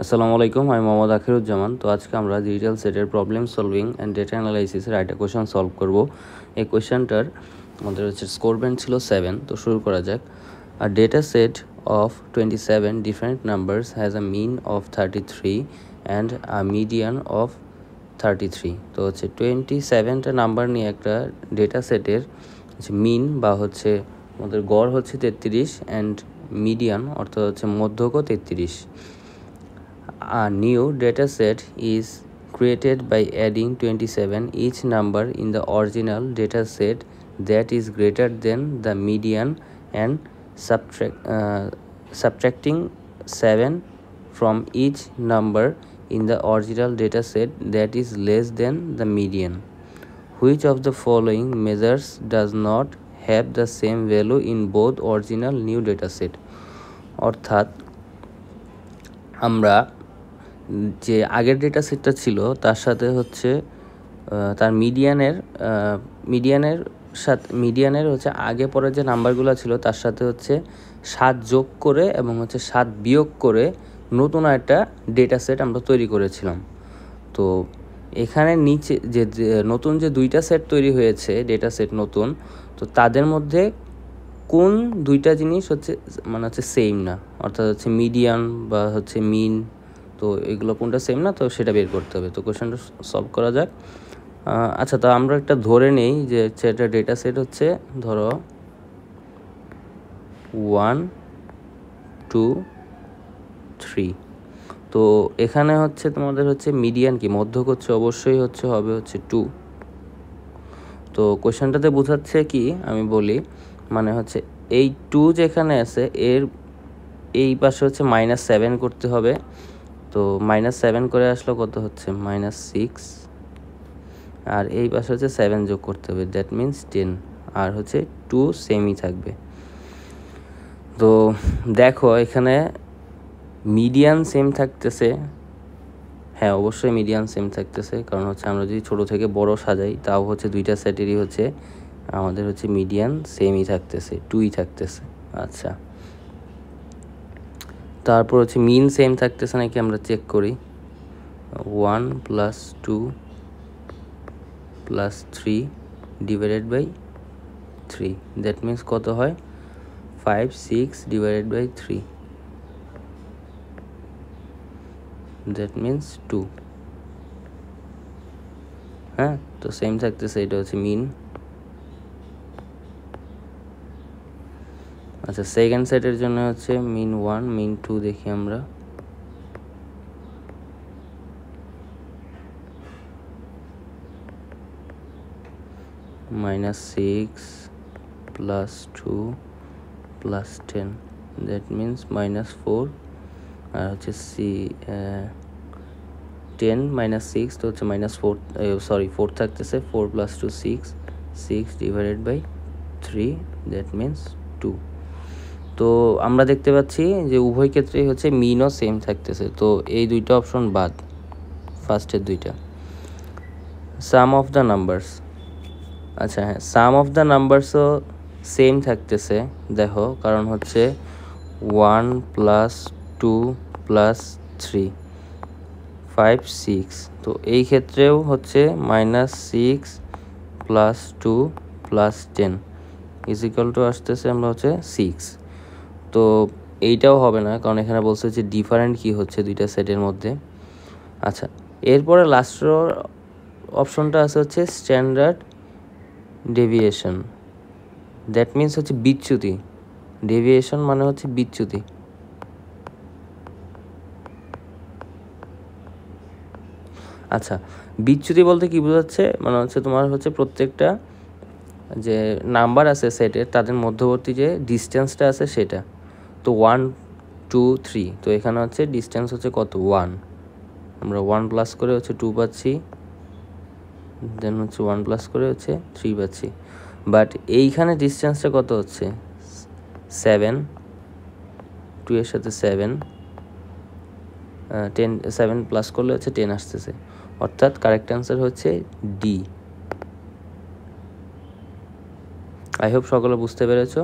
আসসালামু আলাইকুম, আমি মোহাম্মদ আখিরুজ্জামান। তো আজকে আমরা ডিজিটাল সেটের প্রবলেম সলভিং অ্যান্ড ডেটা অ্যানালাইসিসের একটা কোয়েশন সলভ করব। এই কোয়েশনটার আমাদের হচ্ছে স্কোর ব্যান্ড ছিল 7। তো শুরু করা যাক। A data set of 27 different numbers has a mean of 33 and a median of 33। তো হচ্ছে 27টা নাম্বার নিয়ে একটা ডেটা সেটের মিন বা হচ্ছে আমাদের গড় হচ্ছে 33 অ্যান্ড মিডিয়ান অর্থাৎ হচ্ছে মধ্যকও 33। A new dataset is created by adding 27 each number in the original dataset that is greater than the median and subtracting 7 from each number in the original dataset that is less than the median. Which of the following measures does not have the same value in both original new dataset? অর্থাৎ আমরা যে আগের data সেটটা ছিল তার সাথে হচ্ছে তার মিডিয়ানের হচ্ছে আগে পরে যে নাম্বারগুলো ছিল তার সাথে হচ্ছে 7 যোগ করে এবং হচ্ছে 7 বিয়োগ করে নতুন একটা ডেটা সেট আমরা তৈরি করেছিলাম। তো এখানে নিচে যে নতুন যে দুইটা সেট তৈরি হয়েছে ডেটা সেট নতুন, তো তাদের মধ্যে কোন দুইটা জিনিস হচ্ছে সেম না, অর্থাৎ হচ্ছে মিডিয়ান বা হচ্ছে মিন, তো এগুলো কোনটা সেম না, তো সেটা বের করতে হবে। তো কোয়েশ্চেনটা সলভ করা যাক। আচ্ছা, তো আমরা একটা ধরে নেই যে এটা ডেটা সেট হচ্ছে ধরো 1 2 3। তো এখানে হচ্ছে তোমাদের হচ্ছে মিডিয়ান কি মধ্যক হচ্ছে অবশ্যই হবে 2। তো কোয়েশ্চেনটাতে বোঝাচ্ছে কি আমি বলি, মানে হচ্ছে এই 2 যেখানে আছে এর এই পাশে হচ্ছে -7 করতে হবে। তো -7 করে আসলো কত হচ্ছে -6, আর এই পাশে হচ্ছে 7 যোগ করতে হবে, দ্যাট মিনস 10, আর হচ্ছে 2 সেমই থাকবে। তো দেখো এখানে মিডিয়ান সেম থাকতেছে, হ্যাঁ অবশ্যই মিডিয়ান সেম থাকতেছে, কারণ হচ্ছে আমরা যদি ছোট থেকে বড় সাজাই তাও হচ্ছে দুইটা সেটেরই হচ্ছে আমাদের হচ্ছে মিডিয়ান সেমই থাকতেছে, 2ই থাকতেছে। আচ্ছা, তারপর হচ্ছে মিন সেম থাকতেছে নাকি আমরা চেক করি। 1 + 2 + 3 ডিভাইডেড বাই 3, দ্যাট মিনস কত হয় 5 6 ডিভাইডেড বাই 3, দ্যাট মিনস 2। হ্যাঁ, তো সেম থাকতেছে, এটা হচ্ছে মিন। আচ্ছা, সেকেন্ড সেটের জন্য হচ্ছে মিন 1 মিন 2 দেখি আমরা। -6 + 2 + 10, দ্যাট মিনস -4, আর হচ্ছে 10 - 6 তো হচ্ছে -4 থাকতেছে, 4 + 2 6, 6 ডিভাইডেড বাই 3, দ্যাট মিনস 2। তো আমরা দেখতে পাচ্ছি যে উভয় ক্ষেত্রেই হচ্ছে মিনও সেম থাকতেছে, তো এই দুইটা অপশন বাদ, ফার্স্টের দুইটা। সাম অফ দ্য নাম্বারস, আচ্ছা হ্যাঁ, সাম অফ দ্য নাম্বারসও সেম থাকতেছে দেখো, কারণ হচ্ছে 1 + 2 + 3 5 6, তো এই ক্ষেত্রেও হচ্ছে -6 + 2 + 10 = আসতেছে আমরা হচ্ছে 6। তো এইটাও হবে না, কারণ এখানে বলছে যে ডিফারেন্ট কি হচ্ছে দুইটা সেটের মধ্যে। আচ্ছা, এরপরে লাস্টের অপশনটা আছে হচ্ছে স্ট্যান্ডার্ড ডেভিয়েশন, দ্যাট মিনস হচ্ছে বিচ্যুতি। ডেভিয়েশন মানে হচ্ছে বিচ্যুতি। আচ্ছা, বিচ্যুতি বলতে কি বোঝাচ্ছে, মানে হচ্ছে তোমার হচ্ছে প্রত্যেকটা যে নাম্বার আছে সেটের তাদের মধ্যবর্তী যে ডিস্টেন্সটা আছে সেটা। তো 1 2 3, তো এখানে হচ্ছে ডিস্টেন্স হচ্ছে কত 1, আমরা 1 প্লাস করে হচ্ছে 2 পাচ্ছি, দেন হচ্ছে 1 প্লাস করে হচ্ছে 3 পাচ্ছি, বাট এইখানে ডিস্টেন্সটা কত হচ্ছে 7, 2 এর সাথে 7 10, 7 প্লাস করলে হচ্ছে 10 আসতেছে, অর্থাৎ কারেক্ট অ্যান্সার হচ্ছে ডি। আই হোপ সকলে বুঝতে পেরেছো।